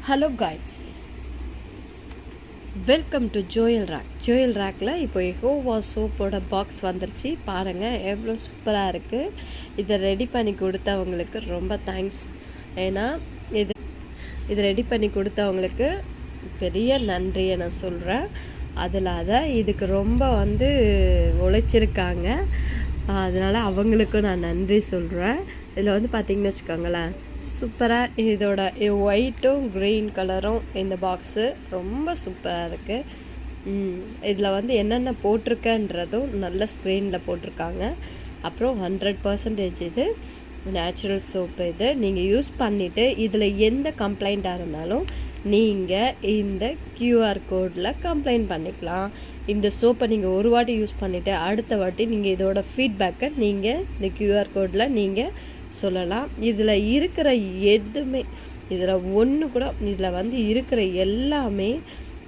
Hello guys, welcome to Joel rack. Joel ரேக்கில் இப்போ எகோவா சோப்போட box வந்துருச்சு. பாருங்கள் எவ்வளோ சூப்பராக இருக்குது. இதை ரெடி பண்ணி கொடுத்தவங்களுக்கு ரொம்ப தேங்க்ஸ். ஏன்னா இது ரெடி பண்ணி கொடுத்தவங்களுக்கு பெரிய நன்றியை நான் சொல்கிறேன். இதுக்கு ரொம்ப உழைச்சிருக்காங்க. அதனால் அவங்களுக்கும் நான் நன்றி சொல்கிறேன். இதில் பார்த்திங்கன்னு வச்சுக்கோங்களேன், சூப்பராக இதோட ஒயிட்டும் க்ரீன் கலரும் இந்த பாக்ஸு ரொம்ப சூப்பராக இருக்குது. இதில் என்னென்ன போட்டிருக்கன்றதும் நல்ல ஸ்க்ரீனில் போட்டிருக்காங்க. அப்புறம் 100% இது நேச்சுரல் சோப்பு. இது நீங்கள் யூஸ் பண்ணிவிட்டு இதில் எந்த கம்ப்ளைண்ட்டாக இருந்தாலும் நீங்கள் இந்த QR கோடில் கம்ப்ளைண்ட் பண்ணிக்கலாம். இந்த சோப்பை நீங்கள் ஒரு வாட்டி யூஸ் பண்ணிவிட்டு அடுத்த வாட்டி நீங்கள் இதோட ஃபீட்பேக்கை நீங்கள் இந்த QR கோடில் நீங்கள் சொல்லலாம். இதில் இருக்கிற எதுவுமே, இதில் ஒன்று கூட, இதில் இருக்கிற எல்லாமே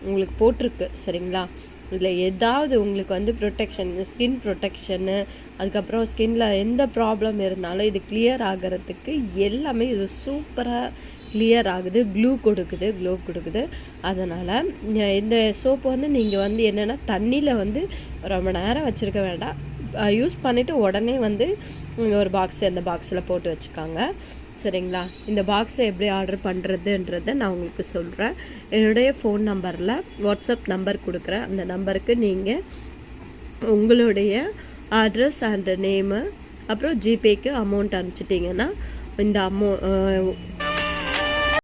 உங்களுக்கு போட்டிருக்கு, சரிங்களா? இதில் ஏதாவது உங்களுக்கு ப்ரொடெக்ஷன், ஸ்கின் ப்ரொடெக்ஷனு, அதுக்கப்புறம் ஸ்கின்னில் எந்த ப்ராப்ளம் இருந்தாலும் இது கிளியர் ஆகிறதுக்கு எல்லாமே இது சூப்பராக கிளியர் ஆகுது. க்ளோ கொடுக்குது. அதனால் இந்த சோப்பு நீங்கள் என்னென்னா தண்ணியில் ரொம்ப நேரம் வச்சுருக்க வேண்டாம். யூஸ் பண்ணிவிட்டு உடனே ஒரு பாக்ஸ் அந்த பாக்ஸில் போட்டு வச்சுக்காங்க, சரிங்களா? இந்த பாக்ஸை எப்படி ஆர்டர் பண்ணுறதுன்றதை நான் உங்களுக்கு சொல்கிறேன். என்னுடைய ஃபோன் நம்பரில் வாட்ஸ்அப் நம்பர் கொடுக்குறேன். அந்த நம்பருக்கு நீங்கள் உங்களுடைய அட்ரஸ் அண்ட் நேமு அப்புறம் ஜிபேக்கு அமௌண்ட் அனுப்பிச்சிட்டிங்கன்னா இந்த